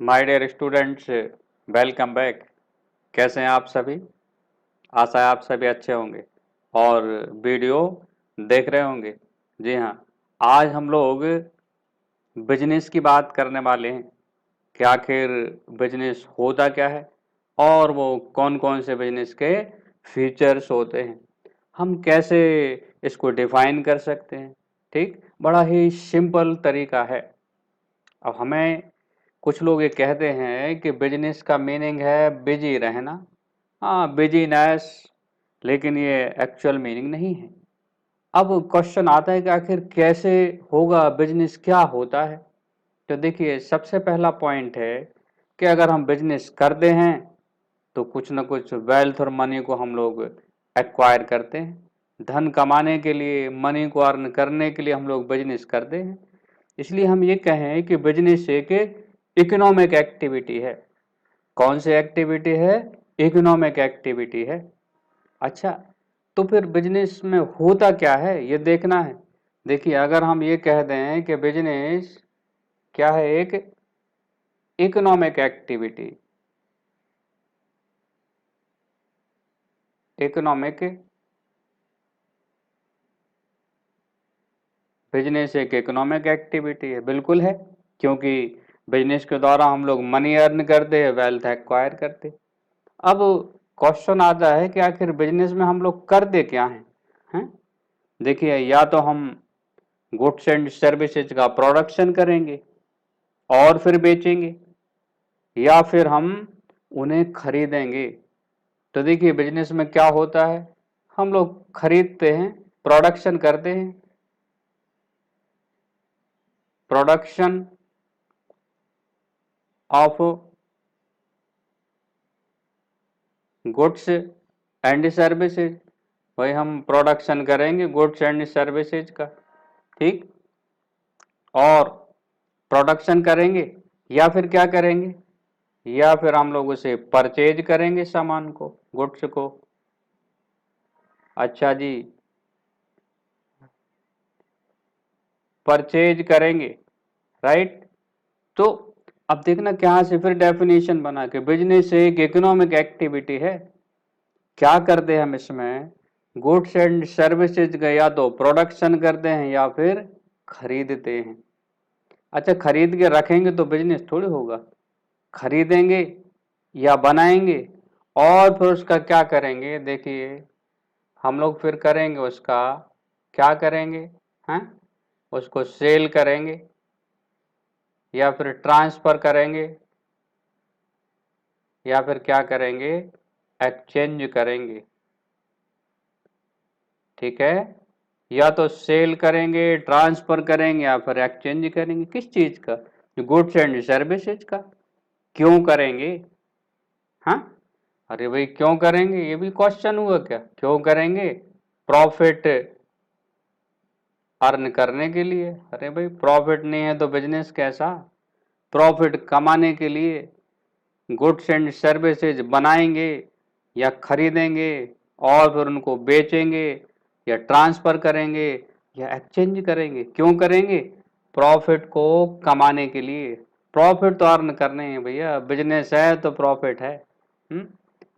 My dear students, welcome back. कैसे हैं आप सभी? आशा है आप सभी अच्छे होंगे और वीडियो देख रहे होंगे। जी हाँ, आज हम लोग बिजनेस की बात करने वाले हैं कि आखिर बिजनेस होता क्या है और वो कौन कौन से बिजनेस के फीचर्स होते हैं, हम कैसे इसको डिफाइन कर सकते हैं। ठीक, बड़ा ही सिंपल तरीका है। अब हमें कुछ लोग ये कहते हैं कि बिजनेस का मीनिंग है बिजी रहना। हाँ, बिजीनेस, लेकिन ये एक्चुअल मीनिंग नहीं है। अब क्वेश्चन आता है कि आखिर कैसे होगा, बिजनेस क्या होता है। तो देखिए, सबसे पहला पॉइंट है कि अगर हम बिजनेस करते हैं तो कुछ ना कुछ वेल्थ और मनी को हम लोग एक्वायर करते हैं। धन कमाने के लिए, मनी को अर्न करने के लिए हम लोग बिजनेस करते हैं। इसलिए हम ये कहें कि बिजनेस एक इकोनॉमिक एक्टिविटी है। कौन सी एक्टिविटी है? इकोनॉमिक एक्टिविटी है। अच्छा, तो फिर बिजनेस में होता क्या है ये देखना है। देखिए, अगर हम ये कह दें कि बिजनेस क्या है, एक इकोनॉमिक एक्टिविटी, इकोनॉमिक, बिजनेस एक इकोनॉमिक एक्टिविटी है, बिल्कुल है। क्योंकि बिजनेस के द्वारा हम लोग मनी अर्न करते हैं, वेल्थ एक्वायर करते हैं। अब क्वेश्चन आता है कि आखिर बिजनेस में हम लोग करते क्या हैं? देखिए, या तो हम गुड्स एंड सर्विसेज का प्रोडक्शन करेंगे और फिर बेचेंगे, या फिर हम उन्हें खरीदेंगे। तो देखिए, बिजनेस में क्या होता है, हम लोग खरीदते हैं, प्रोडक्शन करते हैं, production of goods and services. भाई, हम प्रोडक्शन करेंगे गुड्स एंड सर्विसेज का। ठीक, और प्रोडक्शन करेंगे या फिर क्या करेंगे, या फिर हम लोग उसे परचेज करेंगे, सामान को, गुड्स को। अच्छा जी, परचेज करेंगे, राइट। तो अब देखना क्या से फिर डेफिनेशन बना के, बिजनेस एक इकोनॉमिक एक्टिविटी है। क्या करते हैं हम इसमें? गुड्स एंड सर्विसेज का या तो प्रोडक्शन करते हैं या फिर खरीदते हैं। अच्छा, खरीद के रखेंगे तो बिजनेस थोड़ी होगा। खरीदेंगे या बनाएंगे और फिर उसका क्या करेंगे, देखिए, हम लोग फिर करेंगे उसका क्या करेंगे, हैं? उसको सेल करेंगे या फिर ट्रांसफर करेंगे या फिर क्या करेंगे, एक्सचेंज करेंगे। ठीक है, या तो सेल करेंगे, ट्रांसफर करेंगे या फिर एक्सचेंज करेंगे। किस चीज का? गुड्स एंड सर्विसेज का। क्यों करेंगे? हाँ, अरे भाई, क्यों करेंगे, ये भी क्वेश्चन हुआ क्या? क्यों करेंगे? प्रॉफिट अर्न करने के लिए। अरे भाई, प्रॉफिट नहीं है तो बिजनेस कैसा? प्रॉफिट कमाने के लिए गुड्स एंड सर्विसेज बनाएंगे या खरीदेंगे और फिर उनको बेचेंगे या ट्रांसफर करेंगे या एक्सचेंज करेंगे। क्यों करेंगे? प्रॉफिट को कमाने के लिए। प्रॉफिट तो अर्न करने हैं भैया, बिजनेस है तो प्रॉफिट है।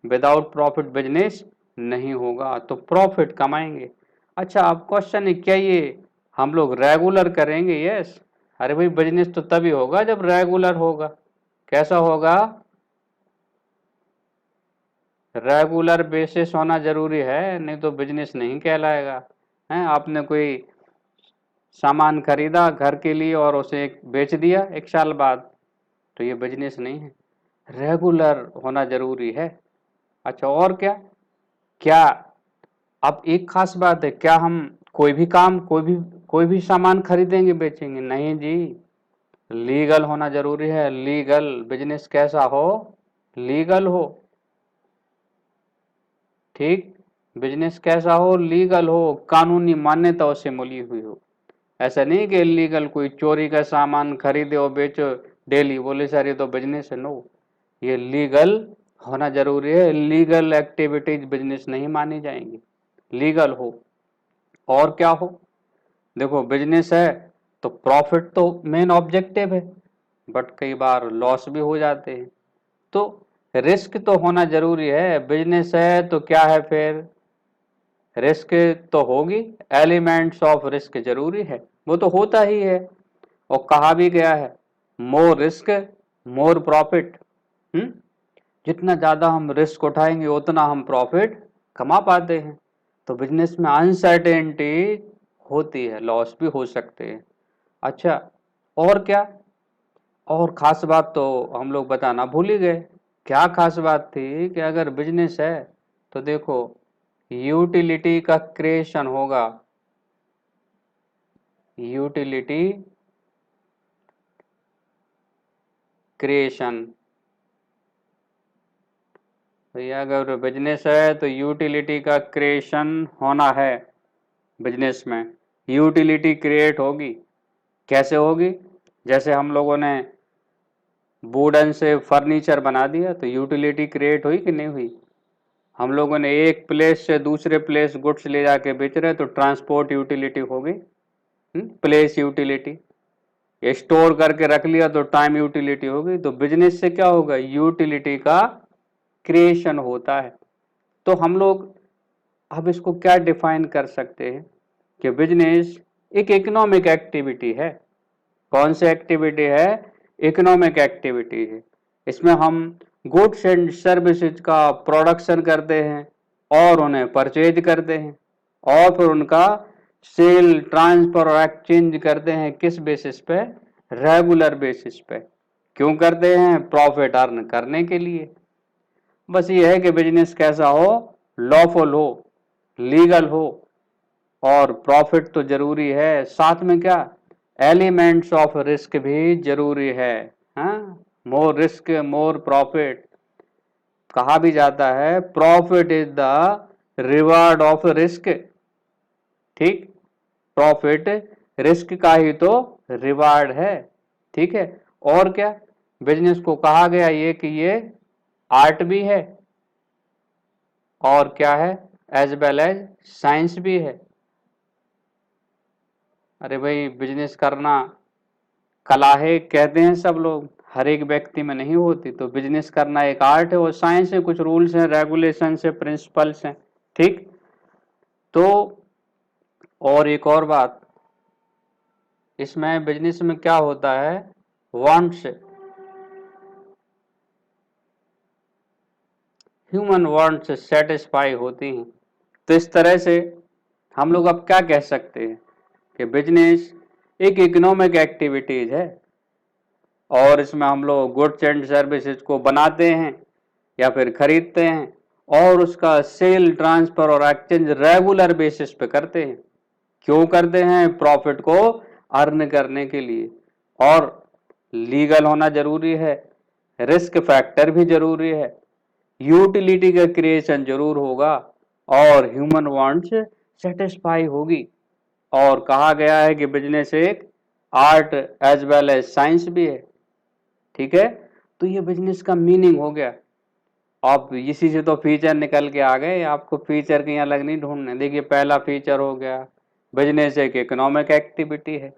विदाउट प्रॉफिट बिजनेस नहीं होगा, तो प्रॉफिट कमाएंगे। अच्छा, अब क्वेश्चन है, क्या ये हम लोग रेगुलर करेंगे? यस। अरे भाई, बिजनेस तो तभी होगा जब रेगुलर होगा। कैसा होगा? रेगुलर बेसिस होना जरूरी है, नहीं तो बिजनेस नहीं कहलाएगा। हैं, आपने कोई सामान खरीदा घर के लिए और उसे बेच दिया 1 साल बाद, तो ये बिजनेस नहीं है। रेगुलर होना जरूरी है। अच्छा, और क्या क्या? अब एक खास बात है, क्या हम कोई भी काम, कोई भी सामान खरीदेंगे बेचेंगे? नहीं जी, लीगल होना जरूरी है। लीगल बिजनेस कैसा हो? लीगल हो। ठीक, बिजनेस कैसा हो? लीगल हो, कानूनी मान्यताओं से मिली हुई हो। ऐसा नहीं कि इलीगल कोई चोरी का सामान खरीदे और बेचो डेली, बोले सर ये तो बिजनेस है। नो, ये लीगल होना जरूरी है। लीगल एक्टिविटीज बिजनेस नहीं मानी जाएंगी, लीगल हो। और क्या हो? देखो, बिजनेस है तो प्रॉफिट तो मेन ऑब्जेक्टिव है। बट कई बार लॉस भी हो जाते हैं। तो रिस्क तो होना जरूरी है, बिजनेस है तो क्या है फिर, रिस्क तो होगी, एलिमेंट्स ऑफ रिस्क जरूरी है, वो तो होता ही है। और कहा भी गया है, मोर रिस्क मोर प्रॉफिट। जितना ज़्यादा हम रिस्क उठाएंगे उतना हम प्रॉफिट कमा पाते हैं। तो बिजनेस में अनसर्टेनिटी होती है, लॉस भी हो सकते हैं। अच्छा, और क्या, और खास बात तो हम लोग बताना भूल ही गए। क्या खास बात थी कि अगर बिजनेस है तो देखो यूटिलिटी का क्रिएशन होगा, यूटिलिटी क्रिएशन। भैया अगर बिजनेस है तो यूटिलिटी का क्रिएशन होना है। बिजनेस में यूटिलिटी क्रिएट होगी, कैसे होगी, जैसे हम लोगों ने वुडन से फर्नीचर बना दिया तो यूटिलिटी क्रिएट हुई कि नहीं हुई। हम लोगों ने एक प्लेस से दूसरे प्लेस गुड्स ले जाके बेच रहे तो ट्रांसपोर्ट यूटिलिटी हो गई, प्लेस यूटिलिटी। स्टोर करके रख लिया तो टाइम यूटिलिटी हो गई। तो बिजनेस से क्या होगा, यूटिलिटी का क्रिएशन होता है। तो हम लोग अब इसको क्या डिफाइन कर सकते हैं कि बिजनेस एक इकोनॉमिक एक्टिविटी है। कौन सी एक्टिविटी है, इकोनॉमिक एक्टिविटी है। इसमें हम गुड्स एंड सर्विसेज का प्रोडक्शन करते हैं और उन्हें परचेज करते हैं और फिर उनका सेल ट्रांसफर और एक्सचेंज करते हैं, किस बेसिस पे, रेगुलर बेसिस पे। क्यों करते हैं, प्रॉफिट अर्न करने के लिए। बस ये है कि बिजनेस कैसा हो, लॉफुल हो, लीगल हो, और प्रॉफिट तो जरूरी है, साथ में क्या, एलिमेंट्स ऑफ रिस्क भी जरूरी है। हाँ, मोर रिस्क मोर प्रॉफिट। कहा भी जाता है profit is the reward of risk. ठीक, प्रॉफिट रिस्क का ही तो रिवार्ड है। ठीक है, और क्या, बिजनेस को कहा गया ये कि ये आर्ट भी है और क्या है, एज वेल एज साइंस भी है। अरे भाई बिजनेस करना कला है कहते हैं सब लोग, हर एक व्यक्ति में नहीं होती। तो बिजनेस करना एक आर्ट है और साइंस है, कुछ रूल्स हैं, रेगुलेशन है, प्रिंसिपल्स हैं। ठीक, तो और एक और बात, इसमें बिजनेस में क्या होता है, वांट्स, ह्यूमन वांट्स सेटिस्फाई होती हैं। तो इस तरह से हम लोग अब क्या कह सकते हैं कि बिजनेस एक इकोनॉमिक एक्टिविटीज है और इसमें हम लोग गुड्स एंड सर्विसेज को बनाते हैं या फिर खरीदते हैं और उसका सेल ट्रांसफर और एक्सचेंज रेगुलर बेसिस पे करते हैं। क्यों करते हैं, प्रॉफिट को अर्न करने के लिए। और लीगल होना जरूरी है, रिस्क फैक्टर भी जरूरी है, यूटिलिटी का क्रिएशन जरूर होगा और ह्यूमन वांट्स सेटिस्फाई होगी। और कहा गया है कि बिजनेस एक art as well as science भी है। ठीक है, तो ये बिजनेस का मीनिंग हो गया। आप इसी से तो फीचर निकल के आ गए, आपको फीचर कहीं अलग नहीं ढूंढने। देखिए पहला फीचर हो गया, बिजनेस एक इकोनॉमिक एक्टिविटी है।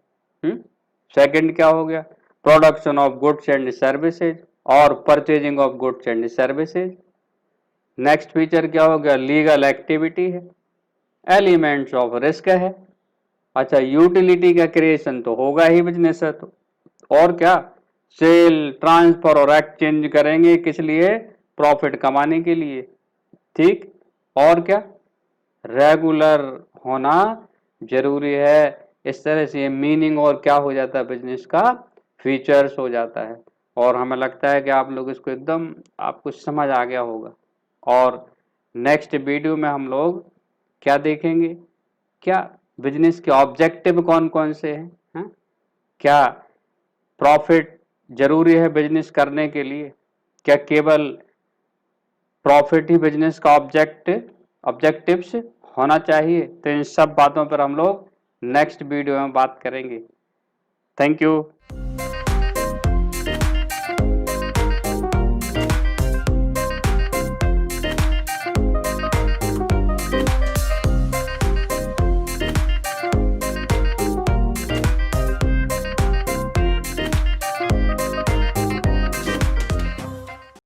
सेकंड क्या हो गया, production of goods and services और purchasing of goods and services. Next feature क्या हो गया, लीगल एक्टिविटी है, एलिमेंट्स ऑफ रिस्क है। अच्छा, यूटिलिटी का क्रिएशन तो होगा ही बिजनेस है तो, और क्या, सेल ट्रांसफर और एक्सचेंज करेंगे किस लिए, प्रॉफिट कमाने के लिए। ठीक, और क्या, रेगुलर होना जरूरी है। इस तरह से ये मीनिंग और क्या हो जाता है, बिजनेस का फीचर्स हो जाता है। और हमें लगता है कि आप लोग इसको एकदम आपको समझ आ गया होगा। और नेक्स्ट वीडियो में हम लोग क्या देखेंगे, क्या बिजनेस के ऑब्जेक्टिव कौन कौन से हैं, हैं? क्या प्रॉफिट जरूरी है बिजनेस करने के लिए, क्या केवल प्रॉफिट ही बिजनेस का ऑब्जेक्टिव्स होना चाहिए। तो इन सब बातों पर हम लोग नेक्स्ट वीडियो में बात करेंगे। Thank you.